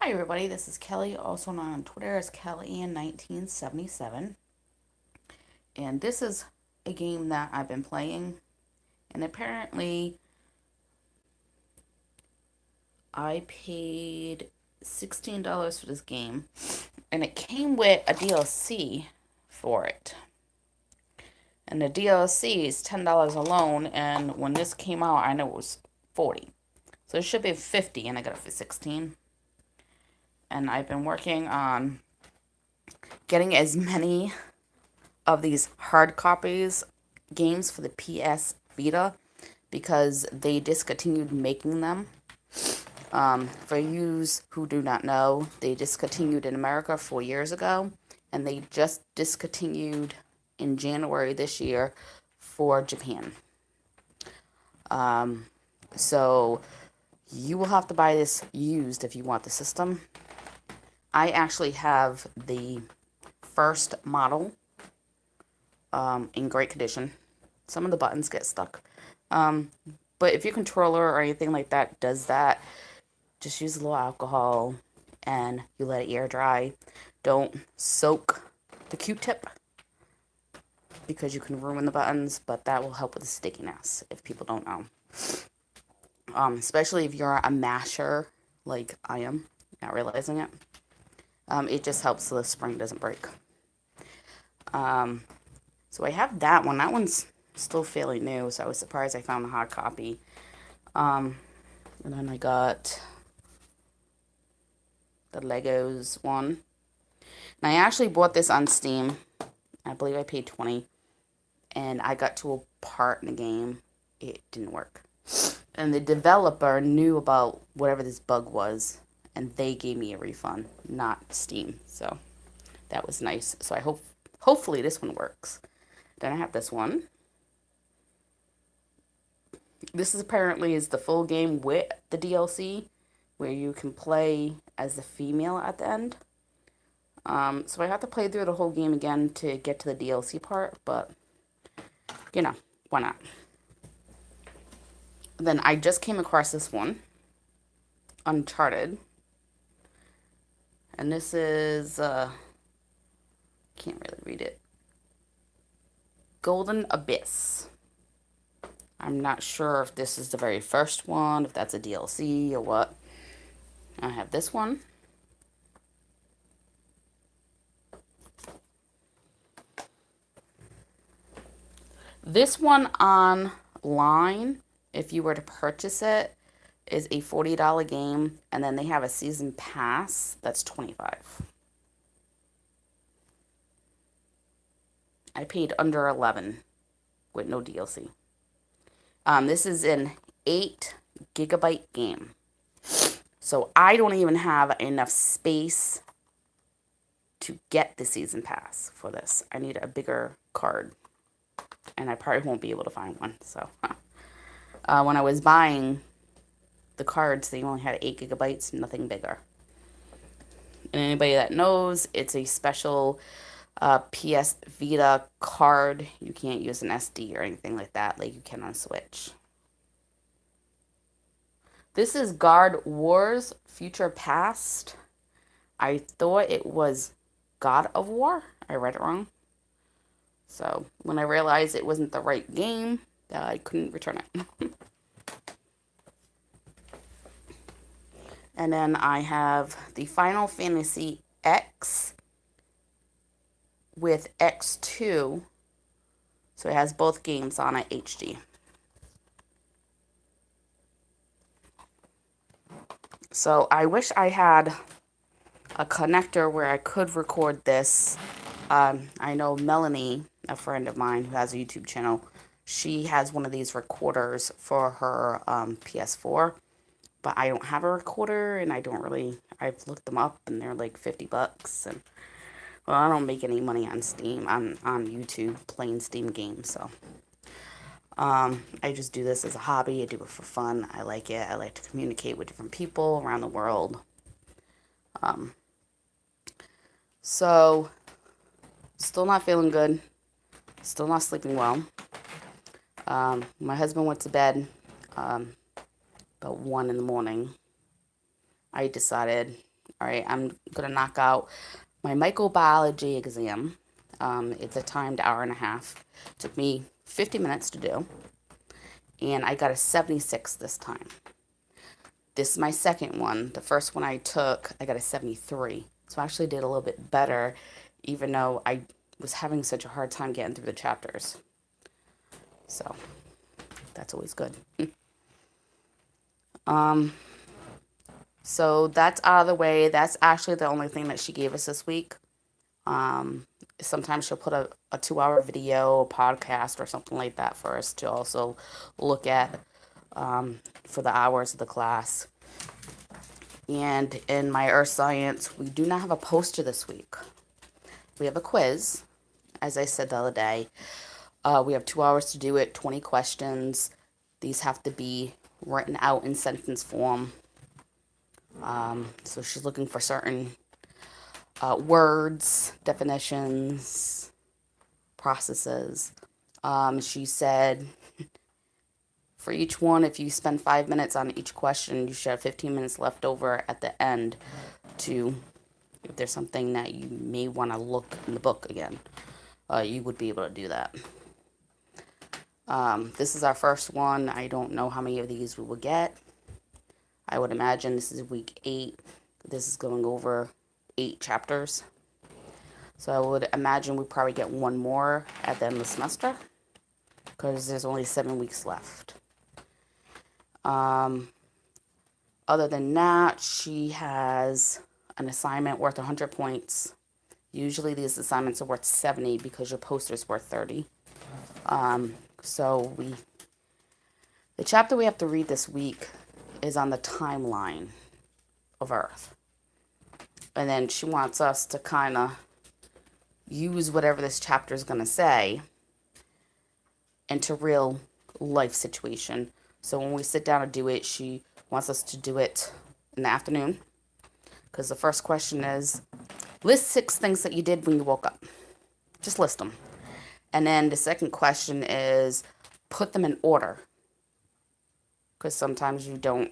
Hi everybody, this is Kelly, also known on Twitter as KellyAnn1977. And this is a game that I've been playing. And apparently I paid $16 for this game. And it came with a DLC for it. And the DLC is $10 alone. And when this came out, I know it was 40. So it should be 50 and I got it for 16. And I've been working on getting as many of these hard copies games for the PS Vita because they discontinued making them. For yous who do not know, they discontinued in America 4 years ago, and they just discontinued in January this year for Japan. So you will have to buy this used if you want the system. I actually have the first model in great condition. Some of the buttons get stuck. But if your controller or anything like that does that, just use a little alcohol and you let it air dry. Don't soak the Q-tip because you can ruin the buttons, but that will help with the stickiness if people don't know. Especially if you're a masher like I am, not realizing it. It just helps so the spring doesn't break. So I have that one. That one's still fairly new, so I was surprised I found a hard copy. And then I got the Legos one. And I actually bought this on Steam. I believe I paid 20. And I got to a part in the game. It didn't work. And the developer knew about whatever this bug was. And they gave me a refund, not Steam. So that was nice. So hopefully this one works. Then I have this one. This is apparently is the full game with the DLC, where you can play as the female at the end. So I have to play through the whole game again to get to the DLC part, but you know, why not? Then I just came across this one, Uncharted, and this is can't really read it. Golden Abyss. I'm not sure if this is the very first one, if that's a DLC or what. I have this one. This one online, if you were to purchase it, is a $40 game, and then they have a season pass that's $25. I paid under 11 with no DLC. This is an 8 GB game. So I don't even have enough space to get the season pass for this. I need a bigger card. And I probably won't be able to find one. So when I was buying the cards, they only had 8 GB, nothing bigger. And anybody that knows, it's a special PS Vita card. You can't use an SD or anything like that, like you can on Switch. This is God Wars Future Past. I thought it was God of War. I read it wrong. So when I realized it wasn't the right game, I couldn't return it. And then I have the Final Fantasy X with X2. So it has both games on it HD. So I wish I had a connector where I could record this. I know Melanie, a friend of mine who has a YouTube channel, she has one of these recorders for her PS4. But I don't have a recorder, and I've looked them up, and they're like $50. And well, I don't make any money on Steam, on YouTube playing Steam games, so I just do this as a hobby. I do it for fun. I like it. I like to communicate with different people around the world. So still not feeling good. Still not sleeping well. My husband went to bed about 1 in the morning. I decided All right, I'm going to knock out my microbiology exam. It's a timed hour and a half. It took me 50 minutes to do, and I got a 76 this time. This is my second one. The first one I took, I got a 73. So I actually did a little bit better, even though I was having such a hard time getting through the chapters. So that's always good. So that's out of the way. That's actually the only thing that she gave us this week. Sometimes she'll put a 2-hour video, a podcast, or something like that for us to also look at for the hours of the class. And in my earth science, we do not have a poster this week. We have a quiz, as I said the other day. We have 2 hours to do it, 20 questions. These have to be written out in sentence form. So she's looking for certain words, definitions, processes. She said for each one, if you spend 5 minutes on each question, you should have 15 minutes left over at the end to, if there's something that you may want to look in the book again, you would be able to do that. This is our first one. I don't know how many of these we will get. I would imagine this is week 8. This is going over 8 chapters. So I would imagine we probably get one more at the end of the semester, because there's only 7 weeks left. Other than that, she has an assignment worth 100 points. Usually these assignments are worth 70 because your poster's worth 30. So the chapter we have to read this week is on the timeline of Earth. And then she wants us to kind of use whatever this chapter is going to say into real life situation. So when we sit down to do it, she wants us to do it in the afternoon. Because the first question is, list 6 things that you did when you woke up. Just list them. And then the second question is, put them in order. Because sometimes you don't,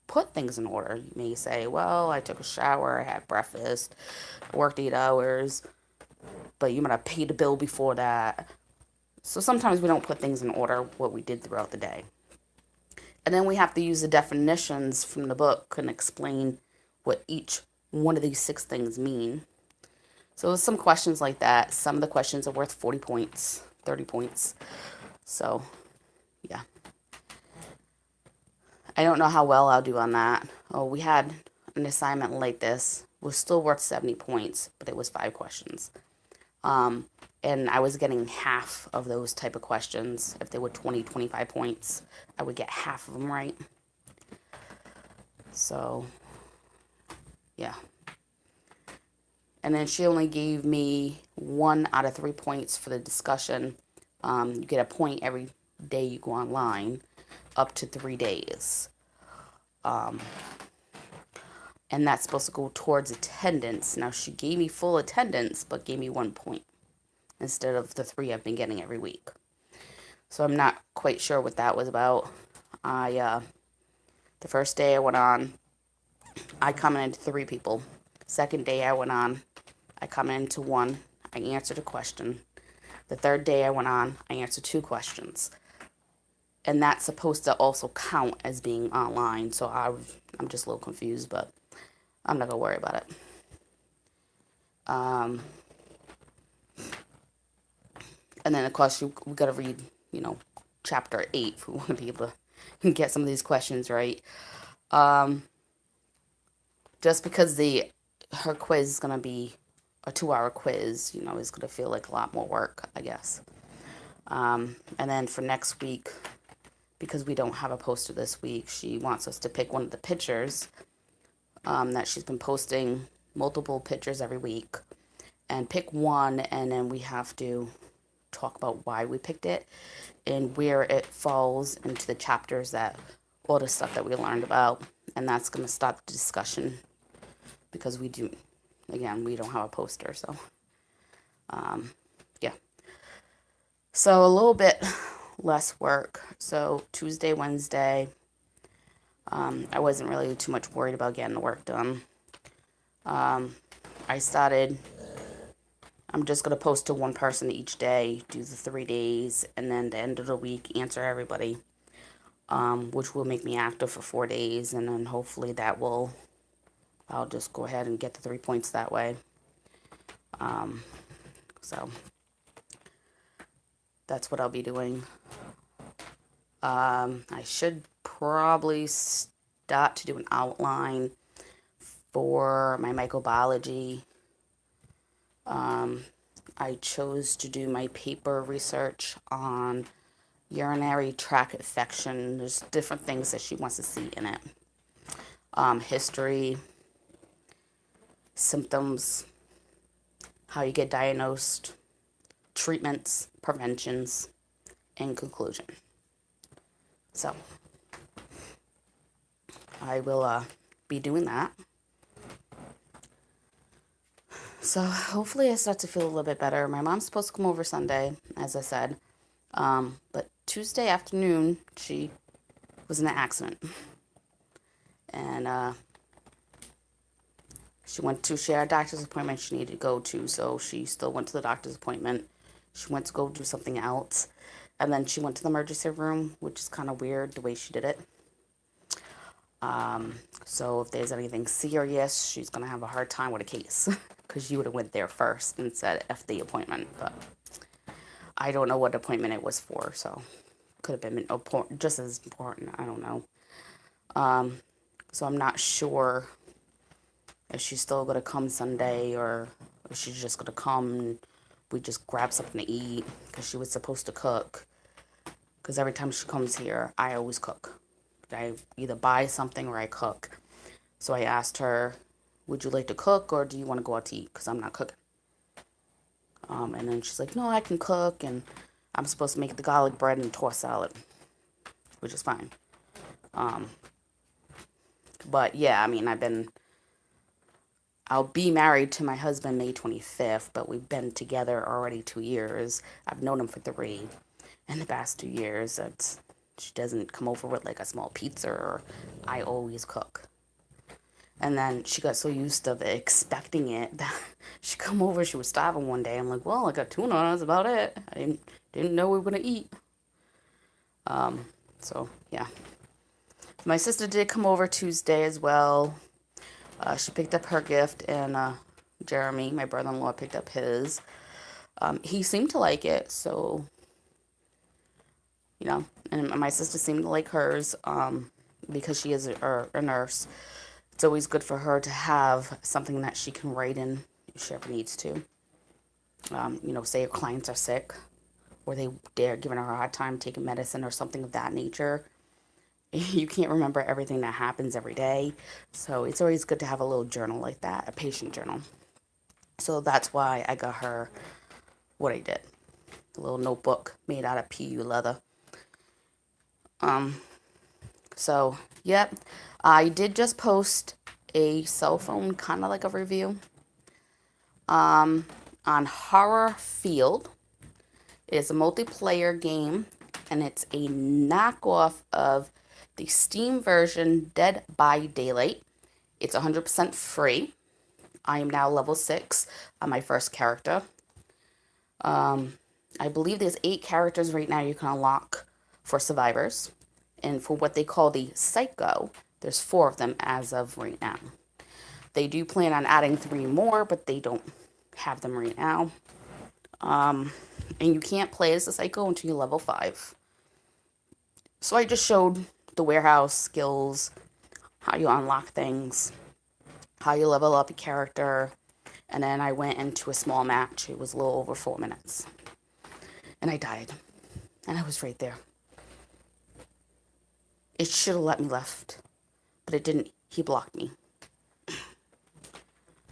put things in order. You may say, well, I took a shower, I had breakfast, I worked 8 hours, but you might have paid a bill before that. So sometimes we don't put things in order, what we did throughout the day. And then we have to use the definitions from the book and explain what each one of these 6 things mean. So some questions like that. Some of the questions are worth 40 points, 30 points. So, yeah. I don't know how well I'll do on that. Oh, we had an assignment like this. It was still worth 70 points, but it was 5 questions. And I was getting half of those type of questions. If they were 20, 25 points, I would get half of them right. So, yeah. And then she only gave me 1 out of 3 points for the discussion. You get a point every day you go online, up to 3 days. And that's supposed to go towards attendance. Now, she gave me full attendance, but gave me 1 point instead of the 3 I've been getting every week. So I'm not quite sure what that was about. The first day I went on, I commented to 3 people. Second day I went on, I commented to 1. I answered a question. The third day I went on, I answered 2 questions. And that's supposed to also count as being online. So I'm just a little confused, but I'm not going to worry about it. And then, of course, we got to read, chapter 8 if we want to be able to get some of these questions right. Just because her quiz is going to be a 2-hour quiz, is going to feel like a lot more work, I guess. And then for next week, because we don't have a poster this week, she wants us to pick one of the pictures that she's been posting, multiple pictures every week, and pick one, and then we have to talk about why we picked it and where it falls into the chapters, all the stuff that we learned about. And that's going to start the discussion, because we don't have a poster. So yeah, so a little bit less work. So Tuesday, Wednesday, I wasn't really too much worried about getting the work done. I started, I'm just going to post to one person each day, do the 3 days, and then the end of the week, answer everybody, which will make me active for 4 days, and then hopefully I'll just go ahead and get the 3 points that way. So that's what I'll be doing. I should probably start to do an outline for my microbiology. I chose to do my paper research on urinary tract infection. There's different things that she wants to see in it. History, symptoms, how you get diagnosed, treatments, preventions, and conclusion. So I will be doing that. So hopefully I start to feel a little bit better. My mom's supposed to come over Sunday, as I said. But Tuesday afternoon, she was in an accident. And she had a doctor's appointment she needed to go to, so she still went to the doctor's appointment. She went to go do something else. And then she went to the emergency room, which is kind of weird the way she did it. So if there's anything serious, she's going to have a hard time with a case because she would have went there first and said F the appointment. But I don't know what appointment it was for, so could have been just as important. I don't know. So I'm not sure if she's still going to come Sunday or if she's just going to come and we just grab something to eat because she was supposed to cook. Because every time she comes here, I always cook. I either buy something or I cook. So I asked her, would you like to cook or do you want to go out to eat? Because I'm not cooking. And then she's like, no, I can cook. And I'm supposed to make the garlic bread and tossed salad, which is fine. But yeah, I mean, I'll be married to my husband May 25th, but we've been together already 2 years. I've known him for 3. In the past 2 years, she doesn't come over with like a small pizza, or I always cook. And then she got so used to expecting it that she come over, she was starving one day. I'm like, well, I got tuna, that's about it. I didn't know we were gonna eat. So yeah. My sister did come over Tuesday as well. She picked up her gift, and Jeremy, my brother-in-law, picked up his. He seemed to like it, so and my sister seemed to like hers because she is a nurse. It's always good for her to have something that she can write in if she ever needs to. Say her clients are sick or they're giving her a hard time taking medicine or something of that nature. You can't remember everything that happens every day. So it's always good to have a little journal like that, a patient journal. So that's why I got her what I did. A little notebook made out of PU leather. So, yep. I did just post a cell phone, kind of like a review, on Horror Field. It's a multiplayer game, and it's a knockoff of the Steam version Dead by Daylight. It's 100% free. I am now level 6 on my first character. I believe there's 8 characters right now you can unlock for survivors. And for what they call the Psycho, there's 4 of them as of right now. They do plan on adding 3 more, but they don't have them right now. And you can't play as a Psycho until you're level 5. So I just showed the warehouse skills, how you unlock things, how you level up your character, and then I went into a small match. It was a little over 4 minutes. And I died. And I was right there. It should have let me left, but it didn't. He blocked me.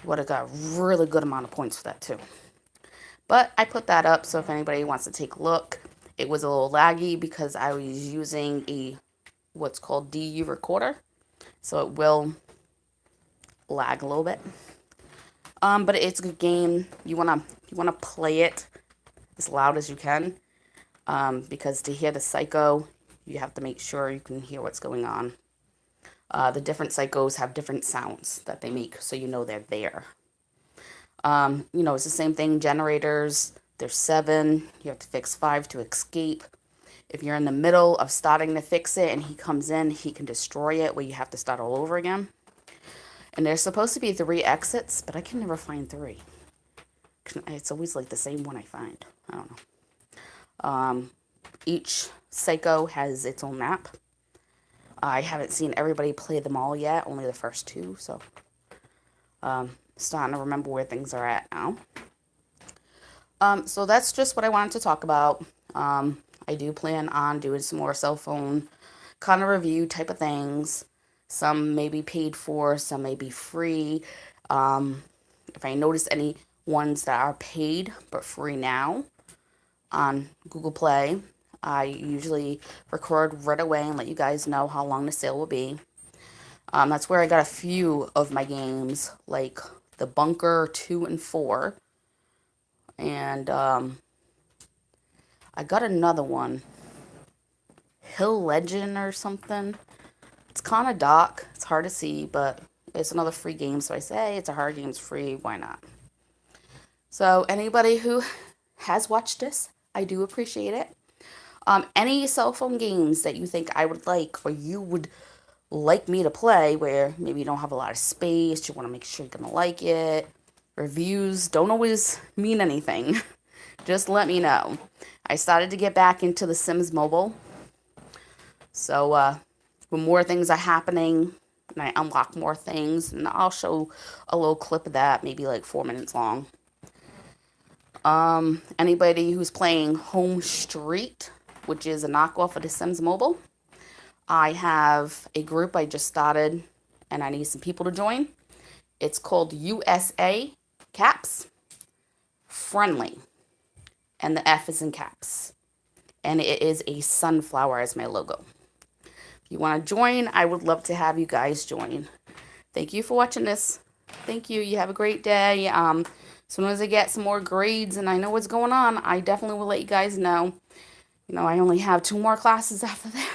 Would have got a really good amount of points for that too. But I put that up, so if anybody wants to take a look. It was a little laggy because I was using what's called DU recorder, so it will lag a little bit. But it's a good game. You wanna play it as loud as you can, because to hear the Psycho, you have to make sure you can hear what's going on. The different psychos have different sounds that they make, so you know they're there. It's the same thing. Generators, there's 7. You have to fix 5 to escape. If you're in the middle of starting to fix it and he comes in, he can destroy it where you have to start all over again. And there's supposed to be 3 exits, but I can never find 3. It's always like the same one I find. I don't know. Each psycho has its own map. I haven't seen everybody play them all yet, only the first 2, so starting to remember where things are at now. So that's just what I wanted to talk about. I do plan on doing some more cell phone kind of review type of things. Some may be paid for, some may be free. If I notice any ones that are paid but free now on Google Play, I usually record right away and let you guys know how long the sale will be. That's where I got a few of my games, like the Bunker 2 and 4. And I got another one, Hill Legend or something. It's kind of dark. It's hard to see, but it's another free game. So I say, hey, it's a hard game. It's free. Why not? So anybody who has watched this, I do appreciate it. Any cell phone games that you think I would like or you would like me to play where maybe you don't have a lot of space, you want to make sure you're going to like it. Reviews don't always mean anything. Just let me know. I started to get back into The Sims Mobile. So when more things are happening and I unlock more things, and I'll show a little clip of that, maybe like 4 minutes long. Anybody who's playing Home Street, which is a knockoff of The Sims Mobile, I have a group I just started and I need some people to join. It's called USA Caps Friendly, and the F is in caps, and it is a sunflower as my logo. If you want to join, I would love to have you guys join. Thank you for watching this. Thank you. You have a great day. As soon as I get some more grades and I know what's going on, I definitely will let you guys know. I only have 2 more classes after this.